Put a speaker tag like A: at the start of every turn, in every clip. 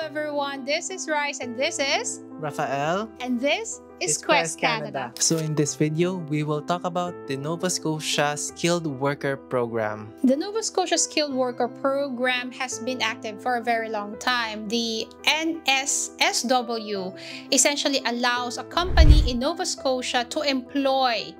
A: everyone, this is Rice and this is
B: Rafael,
A: and this is Quest Canada.
B: So in this video, we will talk about the Nova Scotia Skilled Worker Program.
A: The Nova Scotia Skilled Worker Program has been active for a very long time. The NSSW essentially allows a company in Nova Scotia to employ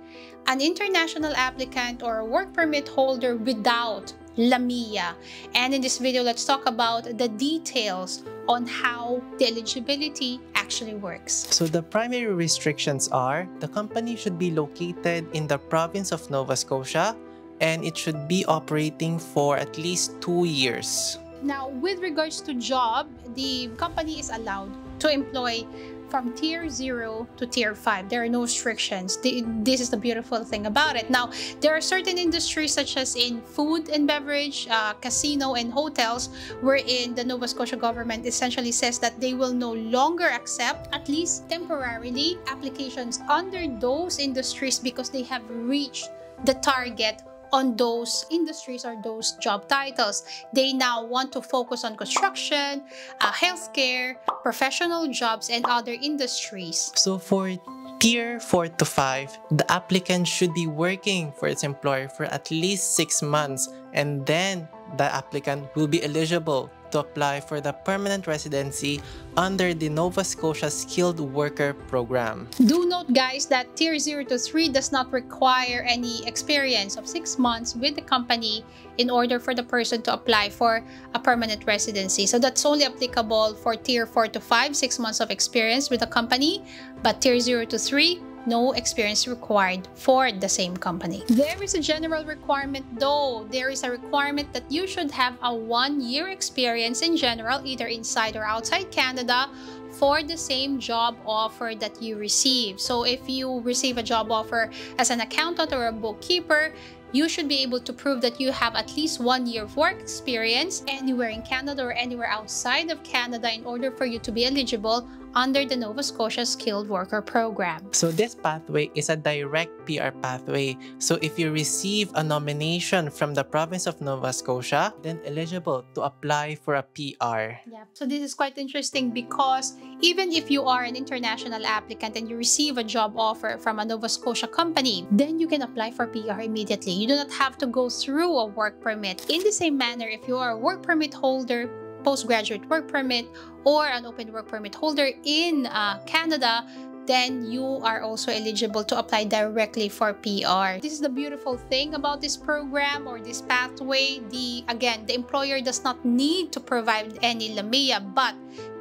A: an international applicant or a work permit holder without LMIA. And in this video, let's talk about the details on how the eligibility actually works.
B: So the primary restrictions are the company should be located in the province of Nova Scotia and it should be operating for at least 2 years.
A: Now, with regards to job, the company is allowed to employ from tier 0 to tier 5. There are no restrictions. This is the beautiful thing about it. Now, there are certain industries such as in food and beverage, casino and hotels, wherein the Nova Scotia government essentially says that they will no longer accept, at least temporarily, applications under those industries because they have reached the target on those industries or those job titles. They now want to focus on construction, healthcare, professional jobs, and other industries.
B: So for Tier 4 to 5, the applicant should be working for its employer for at least 6 months, and then the applicant will be eligible to apply for the permanent residency under the Nova Scotia Skilled Worker Program.
A: Do note, guys, that Tier 0 to 3 does not require any experience of 6 months with the company in order for the person to apply for a permanent residency. So that's only applicable for Tier 4 to 5, 6 months of experience with the company, but Tier 0 to 3, no experience required for the same company. There is a general requirement though. There is a requirement that you should have a 1-year experience in general, either inside or outside Canada, for the same job offer that you receive. So if you receive a job offer as an accountant or a bookkeeper, you should be able to prove that you have at least 1 year of work experience anywhere in Canada or anywhere outside of Canada in order for you to be eligible under the Nova Scotia Skilled Worker Program.
B: So this pathway is a direct PR pathway. So if you receive a nomination from the province of Nova Scotia, then eligible to apply for a PR.
A: Yeah. So this is quite interesting because even if you are an international applicant and you receive a job offer from a Nova Scotia company, then you can apply for PR immediately. You do not have to go through a work permit. In the same manner, if you are a work permit holder, postgraduate work permit, or an open work permit holder in Canada, then you are also eligible to apply directly for PR. This is the beautiful thing about this program or this pathway. Again, the employer does not need to provide any LMIA, but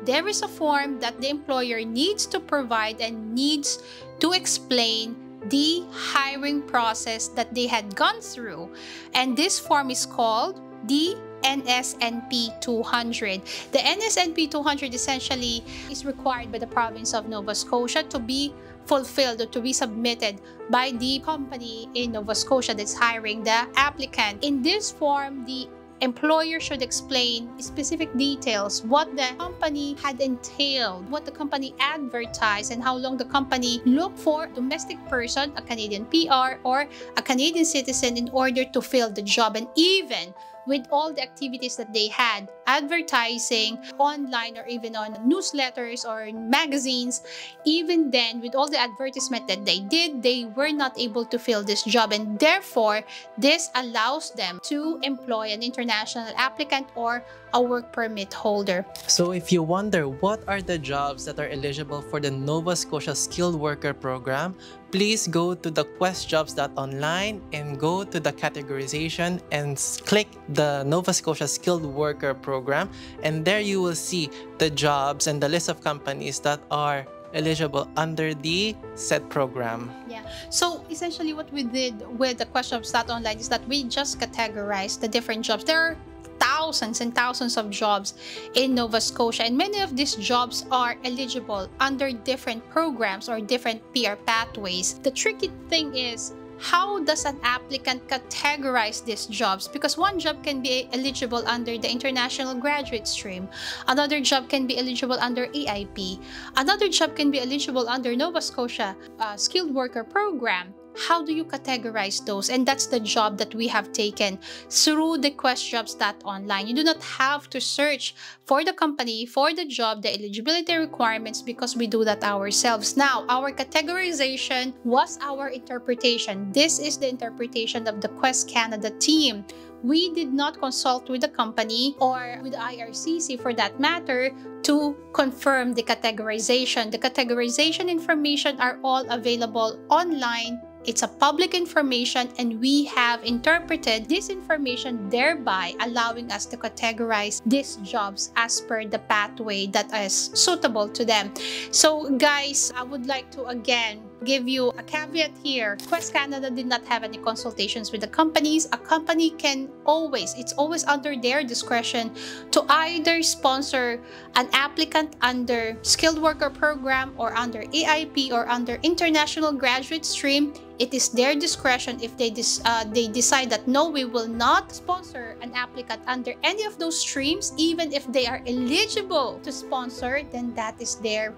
A: there is a form that the employer needs to provide and needs to explain the hiring process that they had gone through. And this form is called the NSNP 200. The NSNP 200 essentially is required by the province of Nova Scotia to be fulfilled or to be submitted by the company in Nova Scotia that's hiring the applicant. In this form, the employer should explain specific details, what the company had entailed, what the company advertised, and how long the company looked for a domestic person, a Canadian PR, or a Canadian citizen in order to fill the job. And even with all the activities that they had, advertising online or even on newsletters or magazines, even then, with all the advertisement that they did, they were not able to fill this job. And therefore, this allows them to employ an international applicant or a work permit holder.
B: So if you wonder what are the jobs that are eligible for the Nova Scotia Skilled Worker Program, please go to the questjobs.online and go to the categorization and click the Nova Scotia Skilled Worker Program, and there you will see the jobs and the list of companies that are eligible under the said program.
A: Yeah. So essentially what we did with the questjobs.online is that we just categorized the different jobs. There are thousands and thousands of jobs in Nova Scotia, and many of these jobs are eligible under different programs or different PR pathways. The tricky thing is, how does an applicant categorize these jobs? Because one job can be eligible under the international graduate stream, another job can be eligible under AIP, another job can be eligible under Nova Scotia Skilled Worker Program. how do you categorize those? And that's the job that we have taken through the QuestJobs.online. You do not have to search for the company, for the job, the eligibility requirements, because we do that ourselves. Now, our categorization was our interpretation. This is the interpretation of the Quest Canada team. We did not consult with the company or with the IRCC for that matter to confirm the categorization. The categorization information are all available online. It's a public information, and we have interpreted this information, thereby allowing us to categorize these jobs as per the pathway that is suitable to them. So guys, I would like to again give you a caveat here. Quest Canada did not have any consultations with the companies. A company can always, it's always under their discretion to either sponsor an applicant under skilled worker program or under AIP or under international graduate stream. It is their discretion if they decide that no, we will not sponsor an applicant under any of those streams, even if they are eligible to sponsor, then that is their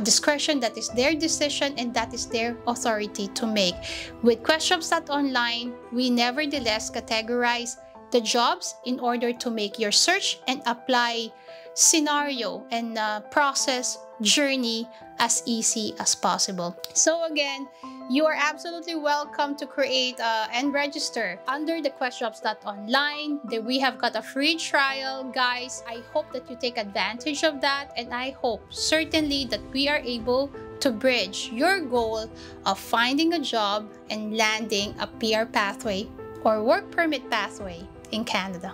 A: discretion, that is their decision, and that is their authority to make. With QuestJobs.online, we nevertheless categorize the jobs in order to make your search and apply scenario and process journey as easy as possible. So again, you are absolutely welcome to create and register under the QuestJobs.online. We have got a free trial, guys. I hope that you take advantage of that, and I hope certainly that we are able to bridge your goal of finding a job and landing a PR pathway or work permit pathway in Canada.